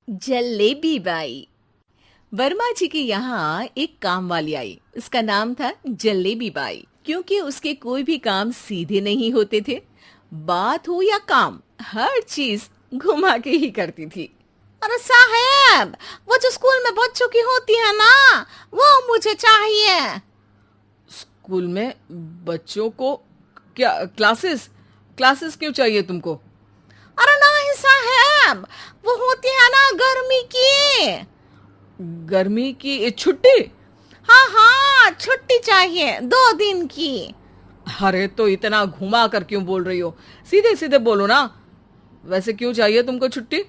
Jalebi by. Verma जी के यहाँ एक काम वाली आई। उसका नाम था जलेबी बाई, क्योंकि उसके कोई भी काम सीधे नहीं होते थे। बात हो या काम, हर चीज घुमा के ही करती थी। अरे साहब, वो जो स्कूल में बच्चों की होती है ना, वो मुझे चाहिए। स्कूल में बच्चों को क्या क्लासेस क्लासेस क्यों चाहिए तुमको? अरे नहीं साहब, वो होती है ना गर्मी की। गर्मी की छुट्टी? हाँ हाँ, छुट्टी चाहिए 2 दिन की। अरे तो इतना घुमा कर क्यों बोल रही हो? सीधे सीधे बोलो ना। वैसे क्यों चाहिए तुमको छुट्टी?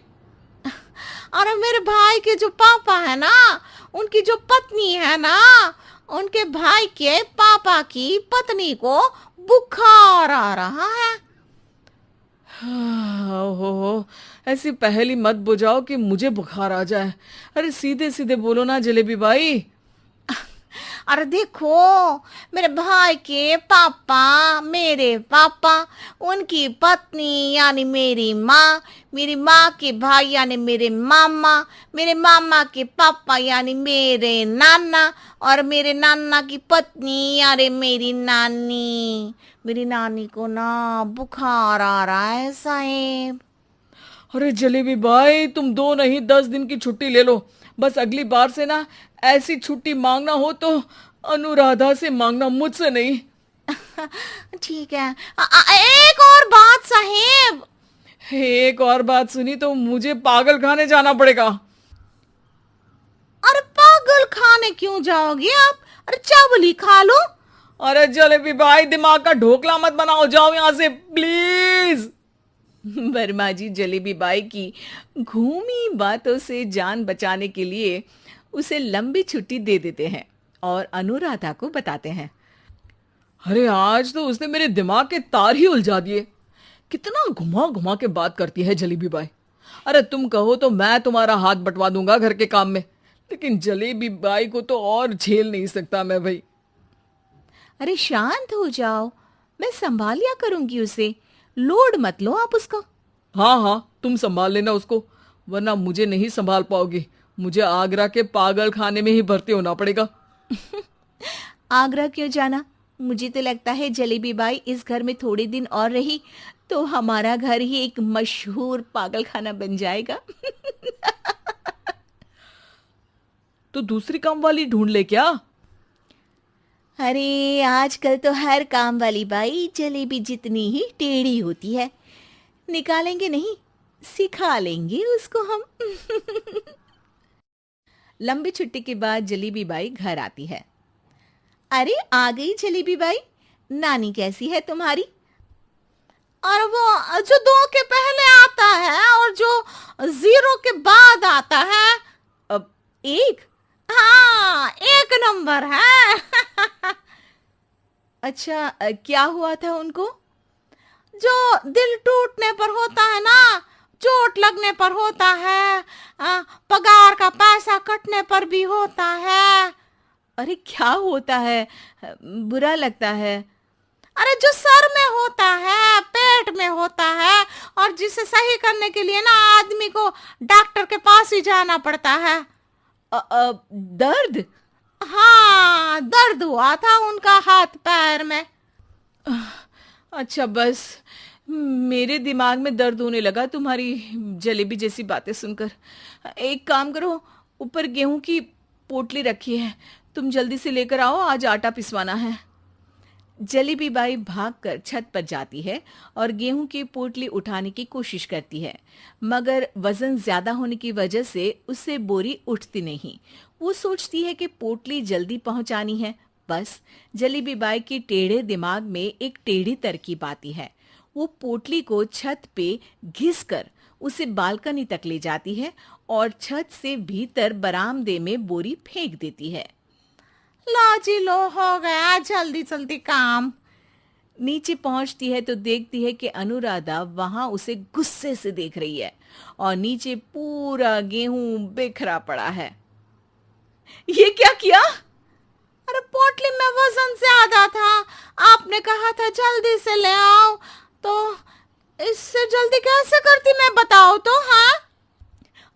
अरे मेरे भाई के जो पापा है ना, उनकी जो पत्नी है ना, उनके भाई के पापा की पत्नी को बुखार आ रहा है। ओहो, ऐसी पहेली मत बुझाओ कि मुझे बुखार आ जाए। अरे सीधे सीधे बोलो ना जलेबी भाई। अरे देखो, मेरे भाई के पापा, मेरे पापा, उनकी पत्नी यानी मेरी माँ के भाई यानी मेरे मामा के पापा यानी मेरे नाना, और मेरे नाना की पत्नी यानी मेरी नानी को ना बुखार आ रहा है साहेब। अरे जलेबी भाई, तुम 2 नहीं 10 दिन की छुट्टी ले लो। बस अगली बार से ना ऐसी छुट्टी मांगना हो तो अनुराधा से मांगना, मुझसे नहीं। ठीक है। एक और बात साहेब। एक और बात सुनी तो मुझे पागल खाने जाना पड़ेगा। अरे पागल खाने क्यों जाओगे आप? अरे चावल ही खा लो। अरे जलेबी भाई, दिमाग का ढोकला मत बनाओ, जाओ यहां से प्लीज। वर्मा जी जलेबी बाई की घूमी बातों से जान बचाने के लिए उसे लंबी छुट्टी दे देते हैं और अनुराधा को बताते हैं। अरे आज तो उसने मेरे दिमाग के तार ही उलझा दिए। कितना घुमा घुमा के बात करती है जलेबी बाई। अरे तुम कहो तो मैं तुम्हारा हाथ बंटवा दूंगा घर के काम में, लेकिन जलेबी बाई को तो और झेल नहीं सकता मैं भाई। अरे शांत हो जाओ, मैं संभाल लिया करूंगी उसे। लोड मत लो आप उसका। हाँ हाँ, तुम संभाल लेना उसको, वरना मुझे नहीं संभाल पाओगी। मुझे आगरा के पागल खाने में ही भर्ती होना पड़ेगा। आगरा क्यों जाना? मुझे तो लगता है जलेबी बाई इस घर में थोड़े दिन और रही तो हमारा घर ही एक मशहूर पागल खाना बन जाएगा। तो दूसरी काम वाली ढूंढ ले क्या? अरे आजकल तो हर काम वाली बाई जलेबी जितनी ही टेढ़ी होती है। निकालेंगे नहीं, सिखा लेंगे उसको हम। लंबी छुट्टी के बाद जलेबी बाई घर आती है। अरे आ गई जलेबी बाई, नानी कैसी है तुम्हारी? और वो जो 2 के पहले आता है और जो 0 के बाद आता है। अब 1? हाँ, 1 नंबर है। अच्छा, क्या हुआ था उनको? जो दिल टूटने पर होता है ना, चोट लगने पर होता है, पगार का पैसा कटने पर भी होता है। अरे क्या होता है? बुरा लगता है? अरे जो सर में होता है, पेट में होता है, और जिसे सही करने के लिए ना आदमी को डॉक्टर के पास ही जाना पड़ता है। दर्द? हाँ, दर्द हुआ था उनका हाथ पैर में। अच्छा बस, मेरे दिमाग में दर्द होने लगा तुम्हारी जलेबी जैसी बातें सुनकर। एक काम करो, ऊपर गेहूं की पोटली रखी है, तुम जल्दी से लेकर आओ, आज आटा पिसवाना है। जलेबी बाई भागकर छत पर जाती है और गेहूं की पोटली उठाने की कोशिश करती है, मगर वजन ज्यादा होने की वजह से उससे बोरी उठती नहीं। वो सोचती है कि पोटली जल्दी पहुंचानी है। बस जलेबी बाई के टेढ़े दिमाग में एक टेढ़ी तरकीब आती है। वो पोटली को छत पे घिसकर उसे बालकनी तक ले जाती है और छत से भीतर बरामदे में बोरी फेंक देती है। लो जी लो, हो गया जल्दी जल्दी काम। नीचे पहुंचती है तो देखती है कि अनुराधा वहां उसे गुस्से से देख रही है और नीचे पूरा गेहूं बिखरा पड़ा है। ये क्या किया? अरे पोटली में वजन ज्यादा था, आपने कहा था जल्दी से ले आओ, तो इससे जल्दी कैसे करती मैं बताओ तो। हाँ,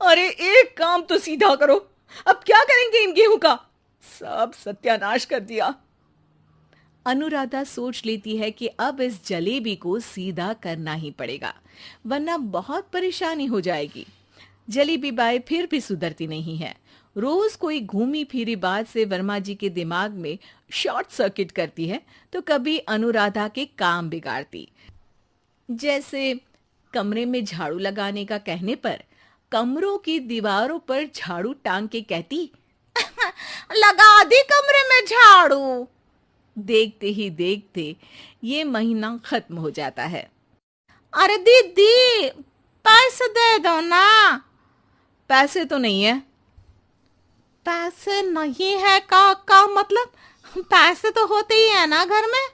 अरे एक काम तो सीधा करो, अब क्या करेंगे इन गेहूं का? सब सत्यानाश कर दिया। अनुराधा सोच लेती है कि अब इस जलेबी को सीधा करना ही पड़ेगा, वरना बहुत परेशानी हो जाएगी। जलेबी बाई फिर भी सुधरती नहीं है। रोज कोई घूमी फिरी बात से वर्मा जी के दिमाग में शॉर्ट सर्किट करती है, तो कभी अनुराधा के काम बिगाड़ती। जैसे कमरे में झाड़ू लगाने का कहने पर कमरों की दीवारों पर झाड़ू टांग के कहती, लगा दी कमरे में झाड़ू। देखते ही देखते ये महीना खत्म हो जाता है। अरे दीदी, पैसे दे दो ना। पैसे तो नहीं है। पैसे नहीं है का मतलब? पैसे तो होते ही है ना घर में।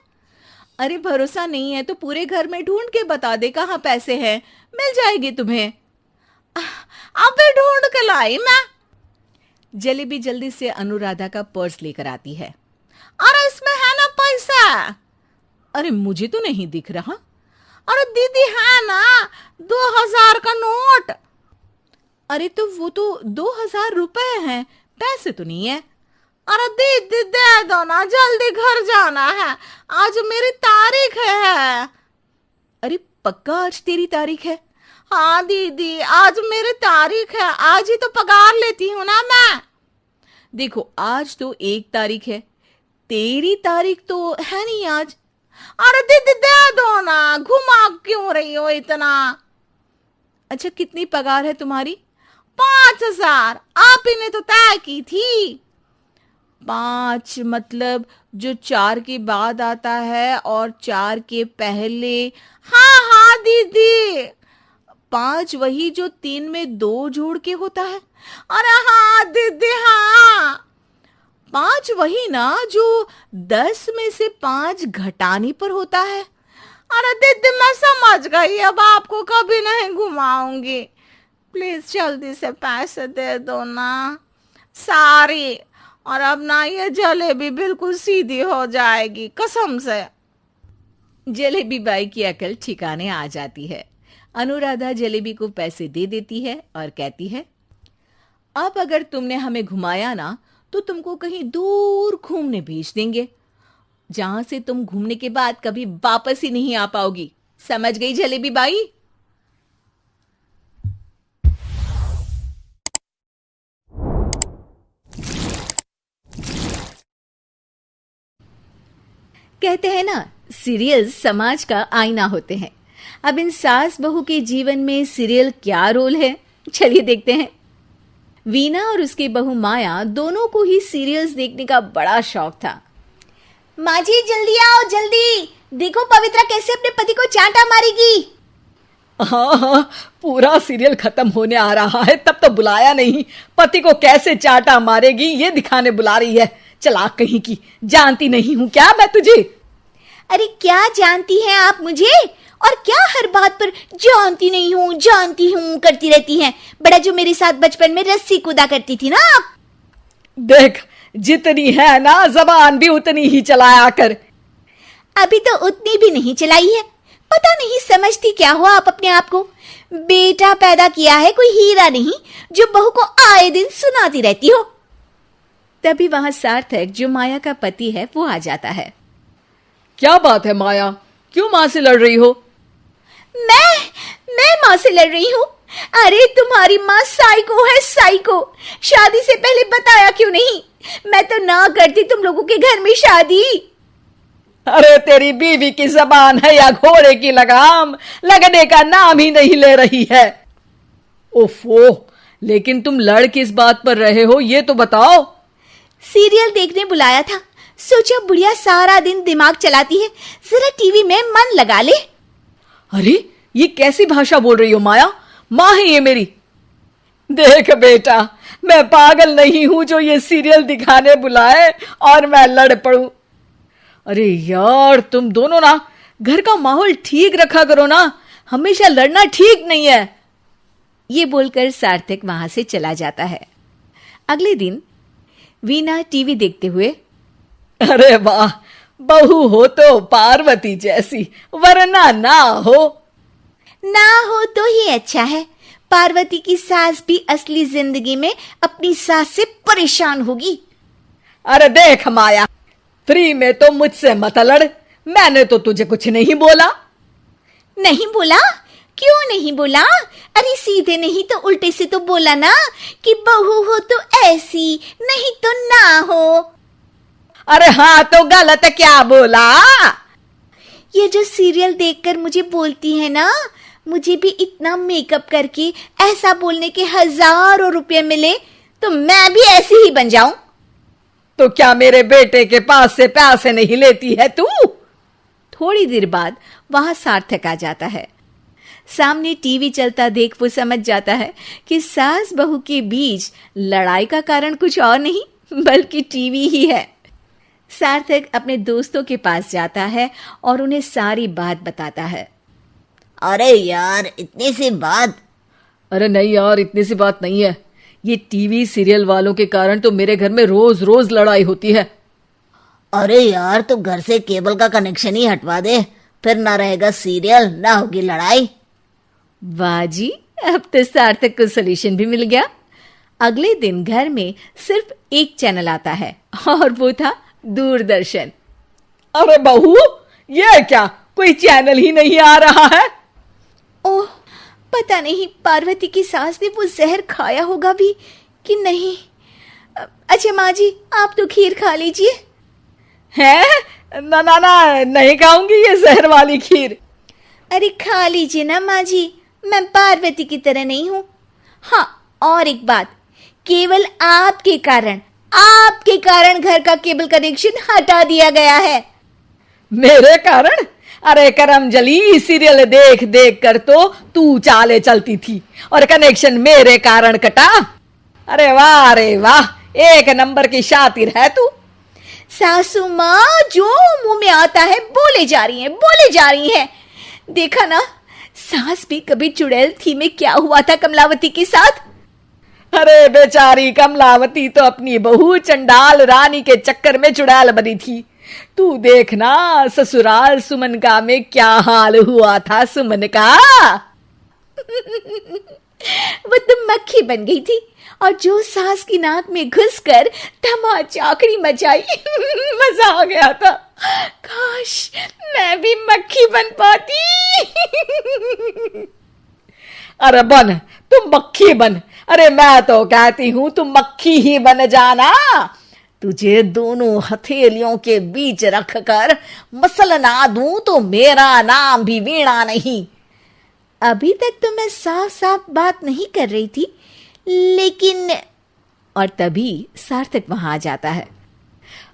अरे भरोसा नहीं है तो पूरे घर में ढूंढ के बता दे कहाँ पैसे हैं, मिल जाएगी तुम्हें। अबे ढूंढ के लाई मैं। जलेबी जल्दी से अनुराधा का पर्स लेकर आती है। अरे इसमें है ना पैसा? अरे मुझे तो नहीं दिख रहा। अरे दीदी है ना, 2000 का नोट। अरे तो वो तो 2000 रुपए हैं, पैसे तो नहीं है। अरे दीदी दे दो ना, जल्दी घर जाना है, आज मेरी तारीख है। अरे पक्का आज तेरी तारीख है? हाँ दीदी, आज मेरी तारीख है, आज ही तो पगार लेती हूँ ना मैं। देखो आज तो 1 तारीख है, तेरी तारीख तो है नहीं आज। अरे दीदी दे दो ना, घुमा क्यों रही हो इतना? अच्छा कितनी पगार है तुम्हारी? 5000, आप ही ने तो तय की थी। 5 मतलब जो 4 के बाद आता है और 4 के पहले। हाँ हाँ दीदी। 5 वही जो 3 में 2 जोड़ के होता है। अरे हाँ दीदी हाँ। 5 वही ना जो 10 में से 5 घटाने पर होता है। अरे दीदी मैं समझ गई, अब आपको कभी नहीं घुमाऊंगी। प्लीज जल्दी से पैसे दे दो ना, सारी। और अब ना ये जलेबी बिल्कुल सीधी हो जाएगी कसम से। जलेबी बाई की अकल ठिकाने आ जाती है। अनुराधा जलेबी को पैसे दे देती है और कहती है, अब अगर तुमने हमें घुमाया ना तो तुमको कहीं दूर घूमने भेज देंगे, जहां से तुम घूमने के बाद कभी वापस ही नहीं आ पाओगी। समझ गई जलेबी बाई? कहते हैं ना, सीरियल समाज का आईना होते हैं। अब इन सास बहू के जीवन में सीरियल क्या रोल है, चलिए देखते हैं। वीना और उसकी बहू माया दोनों को ही सीरियल्स देखने का बड़ा शौक था। माँ जी जल्दी आओ जल्दी, देखो पवित्रा कैसे अपने पति को चांटा मारेगी। हाँ हाँ, पूरा सीरियल खत्म होने आ रहा है, तब तो बुलाया नहीं। पति को कैसे चाटा मारेगी ये दिखाने बुला रही है। चला कहीं की, जानती नहीं हूँ क्या मैं तुझे? अरे क्या जानती हैं आप मुझे, और क्या हर बात पर जानती हूँ करती रहती हैं। बड़ा जो मेरे साथ बचपन में रस्सी कूदा करती थी ना आप। देख, जितनी है ना जबान भी उतनी ही चलाया कर। अभी तो उतनी भी नहीं चलाई है। पता नहीं समझती क्या हो आप अपने आप को। बेटा पैदा किया है कोई हीरा नहीं जो बहू को आए दिन सुनाती रहती हो। तभी वहां सार्थक, जो माया का पति है, वो आ जाता है। क्या बात है माया, क्यों माँ से लड़ रही हो? मैं माँ से लड़ रही हूँ? अरे तुम्हारी माँ साइको है, साइको। शादी से पहले बताया क्यों नहीं? मैं तो ना करती तुम लोगों के घर में शादी। अरे तेरी बीवी की जबान है या घोड़े की लगाम, लगने का नाम ही नहीं ले रही है। ओफो, लेकिन तुम लड़ किस बात पर रहे हो ये तो बताओ। सीरियल देखने बुलाया था, सोचा बुढ़िया सारा दिन दिमाग चलाती है, जरा टीवी में मन लगा ले। अरे ये कैसी भाषा बोल रही हो माया? माँ है ये मेरी। देख बेटा, मैं पागल नहीं हूं जो ये सीरियल दिखाने बुलाए और मैं लड़ पड़ूं। अरे यार, तुम दोनों ना घर का माहौल ठीक रखा करो ना, हमेशा लड़ना ठीक नहीं है। ये बोलकर सार्थक वहां से चला जाता है। अगले दिन वीना टीवी देखते हुए, अरे वाह, बहू हो तो पार्वती जैसी, वरना ना हो तो ही अच्छा है। पार्वती की सास भी असली जिंदगी में अपनी सास से परेशान होगी। अरे देख माया, फ्री में तो मुझसे मत लड़। मैंने तो तुझे कुछ नहीं बोला। नहीं बोला? क्यों नहीं बोला? अरे सीधे नहीं तो उल्टे से तो बोला ना कि बहू हो तो ऐसी, नहीं तो ना हो। अरे हाँ, तो गलत क्या बोला? ये जो सीरियल देखकर मुझे बोलती है ना, मुझे भी इतना मेकअप करके ऐसा बोलने के हजारों रुपए मिले तो मैं भी ऐसी ही बन जाऊं। तो क्या मेरे बेटे के पास से पैसे नहीं लेती है तू? थोड़ी देर बाद वहां सार्थक आ जाता है। सामने टीवी चलता देख वो समझ जाता है कि सास बहू के बीच लड़ाई का कारण कुछ और नहीं बल्कि टीवी ही है। सार्थक अपने दोस्तों के पास जाता है और उन्हें सारी बात बताता है। अरे यार, इतनी सी बात? अरे नहीं यार, इतनी सी बात नहीं है। ये टीवी सीरियल वालों के कारण तो मेरे घर में रोज रोज लड़ाई होती है। अरे यार, तो घर से केबल का कनेक्शन ही हटवा दे, फिर ना रहेगा सीरियल ना होगी लड़ाई। वाह जी, अब तो सार्थक को सोल्यूशन भी मिल गया। अगले दिन घर में सिर्फ एक चैनल आता है और वो था दूरदर्शन। अरे बहू, ये क्या, कोई चैनल ही नहीं आ रहा है? ओह, पता नहीं पार्वती की सास ने वो जहर खाया होगा भी कि नहीं। अच्छा माँ जी, आप तो खीर खा लीजिए। है? ना ना ना, नहीं खाऊंगी ये जहर वाली खीर। अरे खा लीजिए ना माँ जी, मैं पार्वती की तरह नहीं हूँ। हाँ, और एक बात, केवल आपके कारण घर का केबल कनेक्शन हटा दिया गया है। मेरे कारण? अरे करम जली, सीरियल देख देख कर तो तू चाले चलती थी और कनेक्शन मेरे कारण कटा। अरे वाह, एक नंबर की शातिर है तू। सासू माँ जो मुंह में आता है बोले जा रही हैं। देखा ना, सास भी कभी चुड़ैल थी में क्या हुआ था कमलावती के साथ। अरे बेचारी कमलावती तो अपनी बहू चंडाल रानी के चक्कर में चुड़ैल बनी थी। तू देखना ससुराल सुमन का में क्या हाल हुआ था सुमन का। वो तो मक्खी बन गई थी और जो सास की नाक में घुसकर धमाचाकड़ी मचाई। मजा आ गया था। काश मैं भी मक्खी बन पाती। अरे बन, तुम मक्खी बन। अरे मैं तो कहती हूं तुम मक्खी ही बन जाना। तुझे दोनों हथेलियों के बीच रखकर मसलना दूं तो मेरा नाम भी वीणा नहीं। अभी तक तो मैं साफ साफ बात नहीं कर रही थी, लेकिन और तभी सार्थक वहां आ जाता है।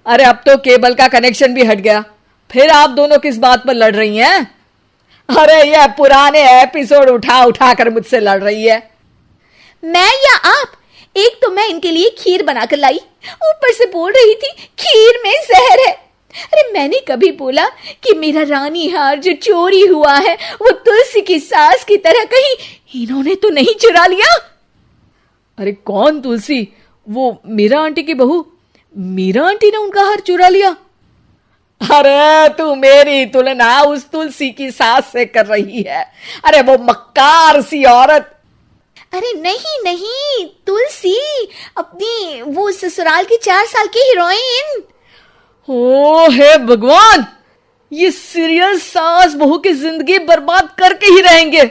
अरे अब तो केबल का कनेक्शन भी हट गया, फिर आप दोनों किस बात पर लड़ रही हैं? अरे ये पुराने एपिसोड उठा उठा कर मुझसे लड़ रही है। मैं या आप? एक तो मैं इनके लिए खीर बनाकर लाई, ऊपर से बोल रही थी खीर में जहर है। अरे मैंने कभी बोला कि मेरा रानी हार जो चोरी हुआ है वो तुलसी की सास की तरह कहीं इन्होंने तो नहीं चुरा लिया? अरे कौन तुलसी? वो मीरा आंटी की बहू। मीरा आंटी ने उनका हार चुरा लिया? अरे तू मेरी तुलना उस तुलसी की सास से कर रही है। अरे वो मक्कार सी औरत। अरे नहीं, तुलसी अपनी वो ससुराल की 4 साल की हीरोइन। ओ हे भगवान, ये सीरियल सास बहू की जिंदगी बर्बाद करके ही रहेंगे।